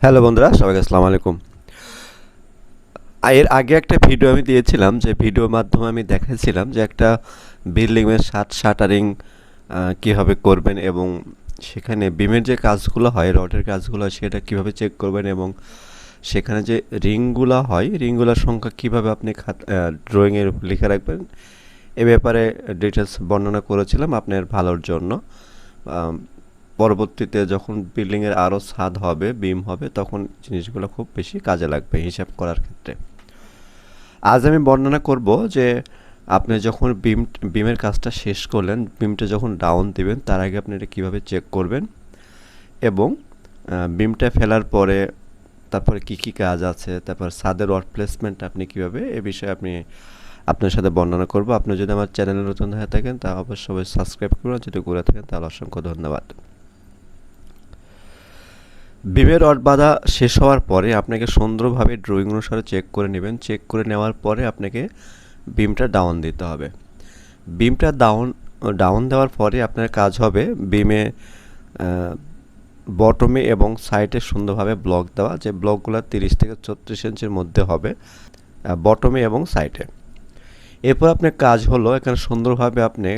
Hello বন্ধুরা, সবাইকে আসসালামু আলাইকুম। এর আগে একটা ভিডিও আমি দিয়েছিলাম, যে ভিডিওর মাধ্যমে আমি দেখাচ্ছিলাম যে একটা বিল্ডিংয়ের শাটারিং কীভাবে করবেন, এবং সেখানে বিমের যে কাজগুলো হয়, রডের কাজগুলো হয়, সেটা কীভাবে চেক করবেন, এবং সেখানে যে রিংগুলো হয়, রিংগুলোর সংখ্যা কীভাবে আপনি ড্রয়িংয়ের লিখে রাখবেন, এ ব্যাপারে ডিটেলস বর্ণনা করেছিলাম আপনার ভালোর জন্য। পরবর্তীতে যখন বিল্ডিংয়ের আরও ছাদ হবে, বিম হবে, তখন জিনিসগুলো খুব বেশি কাজে লাগবে হিসাব করার ক্ষেত্রে। আজ আমি বর্ণনা করব যে আপনি যখন বিমের কাজটা শেষ করলেন, বিমটা যখন ডাউন দিবেন তার আগে আপনি এটা কীভাবে চেক করবেন, এবং বিমটা ফেলার পরে তারপরে কি কাজ আছে, তারপর ছাদের রড প্লেসমেন্ট আপনি কীভাবে, এ বিষয়ে আপনার সাথে বর্ণনা করব। আপনি যদি আমার চ্যানেলে নতুন হয়ে থাকেন তা অবশ্যই সাবস্ক্রাইব করুন, যদি করে থাকেন তাহলে অসংখ্য ধন্যবাদ। বিমের রড বাঁধা শেষ হওয়ার পরে আপনাকে সুন্দরভাবে ড্রয়িং অনুসারে চেক করে নেবেন। চেক করে নেওয়ার পরে আপনাকে বিমটা ডাউন দিতে হবে। বিমটা ডাউন দেওয়ার পরে আপনার কাজ হবে বিমে বটমে এবং সাইডে সুন্দরভাবে ব্লক দেওয়া, যে ব্লকগুলো 30 থেকে 36 ইঞ্চির মধ্যে হবে বটমে এবং সাইডে। এরপর আপনার কাজ হলো এখানে সুন্দরভাবে আপনি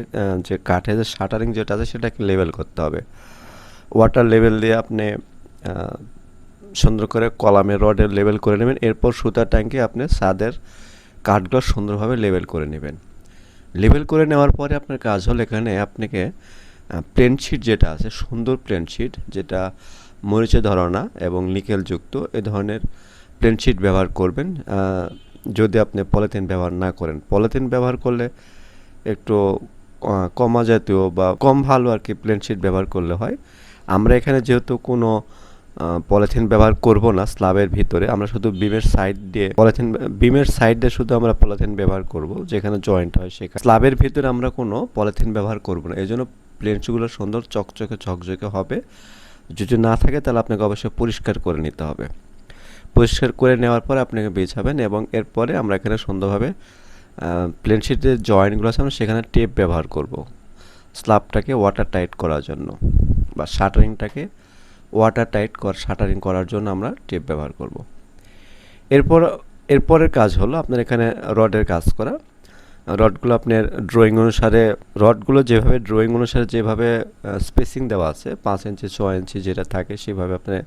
যে কাঠের যে শাটারিং যেটা আছে সেটাকে লেভেল করতে হবে। ওয়াটার লেভেল দিয়ে আপনি সুন্দর করে কলামের রডের লেভেল করে নেবেন। এরপর সুতার ট্যাঙ্কে আপনি ছাদের কাঠগুলো সুন্দরভাবে লেভেল করে নেবেন। লেভেল করে নেওয়ার পরে আপনার কাজ হলো এখানে আপনাকে প্লেন শিট যেটা আছে, সুন্দর প্লেন শিট যেটা মরিচে ধরানো এবং নিকেলযুক্ত, এ ধরনের প্লেন শিট ব্যবহার করবেন। যদি আপনি পলিথিন ব্যবহার না করেন, পলিথিন ব্যবহার করলে একটু কমা জাতীয় বা কম ভালো আর কি প্লেন শিট ব্যবহার করলে হয়। আমরা এখানে যেহেতু কোনো পলিথিন ব্যবহার করব না স্ল্যাবের ভিতরে, আমরা শুধু বিমের সাইড দিয়ে শুধু আমরা পলিথিন ব্যবহার করব, যেখানে জয়েন্ট হয় সেখানে। স্ল্যাবের ভিতরে আমরা কোনো পলিথিন ব্যবহার করব না, এই জন্য প্লেনগুলো সুন্দর ঝকঝকে হবে। যদি না থাকে তাহলে আপনাকে অবশ্যই পরিষ্কার করে নিতে হবে। পরিষ্কার করে নেওয়ার পরে আপনাকে বিছাবেন, এবং এরপরে আমরা এখানে সুন্দরভাবে প্লেন শিটের জয়েন্টগুলো আছে আমরা সেখানে টেপ ব্যবহার করব স্ল্যাবটাকে ওয়াটার টাইট করার জন্য, বা শাটারিংটাকে শাটারিং করার জন্য আমরা টেপ ব্যবহার করব। এরপরের কাজ হলো আপনার এখানে রডের কাজ করা। রডগুলো আপনার রডগুলো ড্রয়িং অনুসারে যেভাবে স্পেসিং দেওয়া আছে 5 ইঞ্চি 6 ইঞ্চি যেটা থাকে, সেভাবে আপনি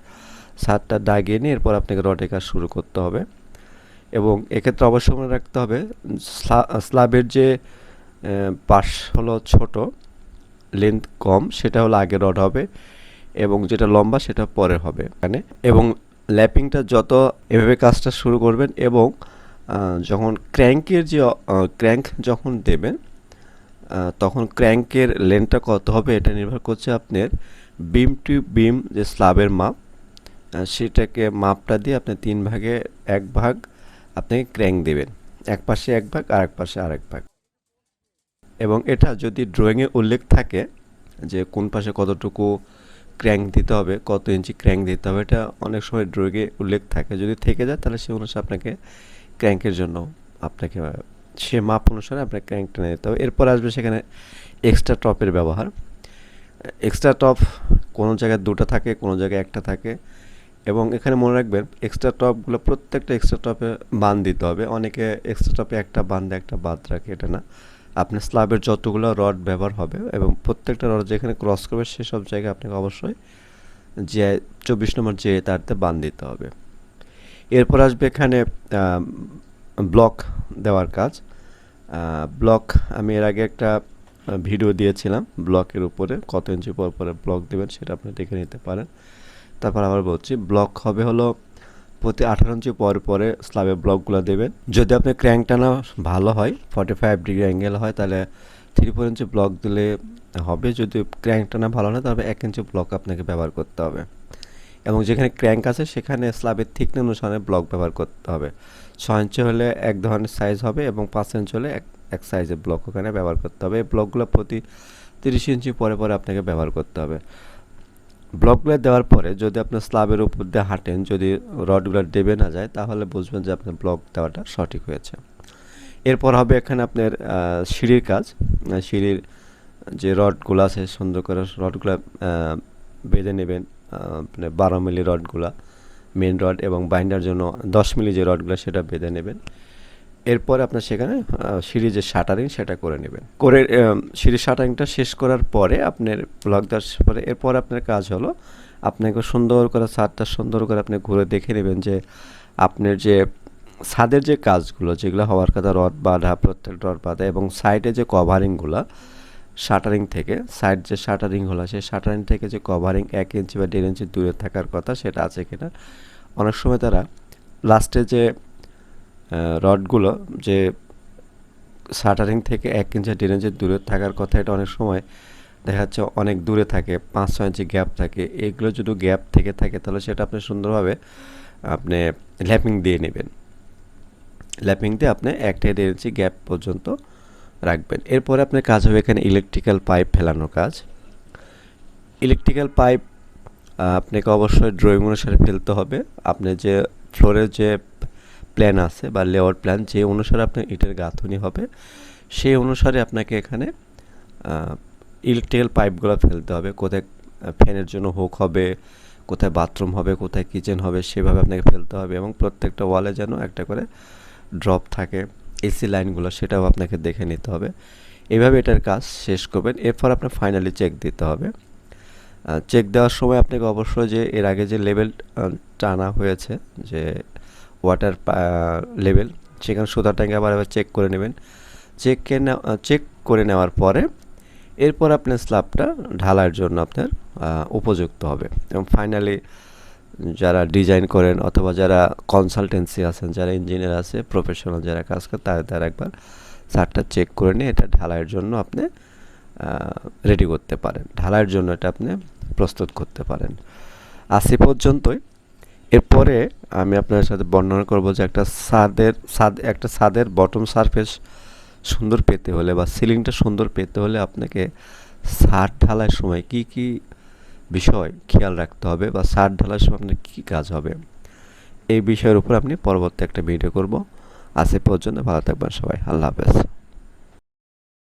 ছাদটা দাগিয়ে নিয়ে এরপর আপনাকে রডের কাজ শুরু করতে হবে। এবং এক্ষেত্রে অবশ্যই মনে রাখতে হবে স্ল্যাবের যে পাশ হলো ছোট, লেন্থ কম, সেটা হলো আগে রড হবে, এবং যেটা লম্বা সেটা পরে হবে এখানে। এবং ল্যাপিংটা এভাবে কাজটা শুরু করবেন, এবং যখন ক্র্যাঙ্ক যখন দেবেন তখন ক্র্যাঙ্কের লেন্থটা কত হবে এটা নির্ভর করছে আপনার বিম টু বিম যে স্ল্যাবের মাপ, সেটাকে মাপটা দিয়ে আপনি 3 ভাগে 1 ভাগ আপনি ক্র্যাঙ্ক দেবেন, এক পাশে 1 ভাগ আর এক পাশে আরেক ভাগ। এবং এটা যদি ড্রয়িংয়ে উল্লেখ থাকে যে কোন পাশে কতটুকু ক্র্যাঙ্ক দিতে হবে, কত ইঞ্চি ক্র্যাঙ্ক দিতে হবে, এটা অনেক সময় ড্রয়িংয়ে উল্লেখ থাকে। যদি থেকে যায় তাহলে সে অনুসারে আপনাকে ক্র্যাঙ্কের জন্য আপনাকে সে মাপ অনুসারে আপনাকে ক্র্যাঙ্ক টেনে দিতে হবে। এরপর আসবে সেখানে এক্সট্রা টপের ব্যবহার। এক্সট্রা টপ কোনো জায়গায় 2টা থাকে, কোনো জায়গায় 1টা থাকে, এবং এখানে মনে রাখবেন এক্সট্রা টপগুলো প্রত্যেকটা এক্সট্রা টপে বাঁধ দিতে হবে। অনেকে এক্সট্রা টপে একটা বাঁধ দেয়, একটা বাদ রাখে, এটা না। আপনার স্ল্যাবের যতগুলো রড ব্যবহার হবে এবং প্রত্যেকটা রড যেখানে ক্রস করবে সেসব জায়গায় আপনাকে অবশ্যই যে 24 নম্বর যে তারতে বাঁধ দিতে হবে। এরপর আসবে এখানে ব্লক দেওয়ার কাজ। ব্লক আমি এর আগে একটা ভিডিও দিয়েছিলাম, ব্লকের উপরে কত ইঞ্চি পর পরে ব্লক দেবেন সেটা আপনি দেখে নিতে পারেন। তারপর আবার বলছি, ব্লক হবে হলো প্রতি 18 ইঞ্চি পরে স্ল্যাবে ব্লকগুলো দেবেন। যদি আপনার ক্র্যাঙ্ক টানা ভালো হয়, 45 ডিগ্রি অ্যাঙ্গেল হয়, তাহলে 3-4 ইঞ্চি ব্লক দিলে হবে। যদি ক্র্যাঙ্ক টানা ভালো না, তবে 1 ইঞ্চি ব্লক আপনাকে ব্যবহার করতে হবে। এবং যেখানে ক্র্যাঙ্ক আছে সেখানে স্ল্যাবের থিকনেস অনুসারে ব্লক ব্যবহার করতে হবে। 6 ইঞ্চি হলে এক ধরনের সাইজ হবে, এবং 5 ইঞ্চি হলে এক সাইজের ব্লক ওখানে ব্যবহার করতে হবে। এই ব্লকগুলো প্রতি 30 ইঞ্চি পরে আপনাকে ব্যবহার করতে হবে। ব্লকগুলো দেওয়ার পরে যদি আপনার স্ল্যাবের উপর দিয়ে হাঁটেন, যদি রডগুলো দেবে না যায়, তাহলে বুঝবেন যে আপনার ব্লক দেওয়াটা সঠিক হয়েছে। এরপর হবে এখানে আপনার সিঁড়ির কাজ। সিঁড়ির যে রডগুলো আছে সুন্দর করে রডগুলো বেঁধে নেবেন, মানে 12 মিলি রডগুলা মেন রড এবং বাইন্ডার জন্য 10 মিলি যে রডগুলো সেটা বেঁধে নেবেন। এরপর আপনার সেখানে সিঁড়ি যে শাটারিং সেটা করে নেবেন। করে সিঁড়ির শাটারিংটা শেষ করার পরে আপনার ব্লক দেওয়ার পরে এরপর আপনার কাজ হলো আপনাকে সুন্দর করে ছাদটা সুন্দর করে আপনি ঘুরে দেখে নেবেন যে আপনার যে ছাদের যে কাজগুলো যেগুলো হওয়ার কথা রড বাঁধা, প্রত্যেক রড বাঁধা এবং সাইডে যে কভারিংগুলো শাটারিং থেকে সাইড যে শাটারিং হলো সেই শাটারিং থেকে যে কভারিং 1 ইঞ্চি বা 1.5 ইঞ্চি দূরে থাকার কথা সেটা আছে কিনা। অনেক সময় তারা লাস্টে যে রডগুলো যে শাটারিং থেকে 1 ইঞ্চি 1.5 ইঞ্চি দূরে থাকার কথা এটা অনেক সময় দেখা যাচ্ছে অনেক দূরে থাকে, 5-6 ইঞ্চি গ্যাপ থাকে। এগুলো যদি গ্যাপ থেকে থাকে তাহলে সেটা আপনি সুন্দরভাবে আপনি ল্যাপিং দিয়ে নেবেন। ল্যাপিং দিয়ে আপনি 1 থেকে 1.5 ইঞ্চি গ্যাপ পর্যন্ত রাখবেন। এরপরে আপনার কাজ হবে এখানে ইলেকট্রিক্যাল পাইপ ফেলানোর কাজ। ইলেকট্রিক্যাল পাইপ আপনাকে অবশ্যই ড্রয়িং অনুসারে ফেলতে হবে। আপনি যে ফ্লোরের যে প্ল্যান আছে বা লেআউট প্ল্যান যে অনুসারে আপনার ইটের গাঁথুনি হবে সেই অনুসারে আপনাকে এখানে ইলেকট্রিক্যাল পাইপগুলো ফেলতে হবে। কোথায় ফ্যানের জন্য হুক হবে, কোথায় বাথরুম হবে, কোথায় কিচেন হবে সেভাবে আপনাকে ফেলতে হবে এবং প্রত্যেকটা ওয়ালে যেন একটা করে ড্রপ থাকে এসি লাইনগুলো সেটাও আপনাকে দেখে নিতে হবে। এভাবে এটার কাজ শেষ করবেন। এরপর আপনার ফাইনালি চেক দিতে হবে। চেক দেওয়ার সময় আপনাকে অবশ্যই যে এর আগে যে লেভেল টানা হয়েছে যে ওয়াটার লেভেল সেখানে সুতা ট্যাঙ্কে আবার চেক করে নেবেন। চেক করে নেওয়ার পরে এরপর আপনার স্ল্যাবটা ঢালাইয়ের জন্য আপনার উপযুক্ত হবে এবং ফাইনালি যারা ডিজাইন করেন অথবা যারা কনসালটেন্সি আছেন, যারা ইঞ্জিনিয়ার আছে, প্রফেশনাল যারা কাজ করে তাদের একবার ছাদটা চেক করে নিয়ে এটা ঢালাইয়ের জন্য আপনি রেডি করতে পারেন, ঢালাইয়ের জন্য এটা আপনি প্রস্তুত করতে পারেন। আজ এ পর্যন্তই। এরপরে আমি আপনার সাথে বর্ণনা করব যে একটা ছাদের বটম সারফেস সুন্দর পেতে হলে বা সিলিংটা সুন্দর পেতে হলে আপনাকে ছাদ ঢালাইয়ের সময় কি কি বিষয় খেয়াল রাখতে হবে বা ছাদ ঢালাইয়ের সময় আপনার কী কাজ হবে এই বিষয়ের উপর আপনি পরবর্তী একটা ভিডিও করব। আজ এ পর্যন্ত ভালো থাকবেন সবাই। আল্লাহ হাফেজ।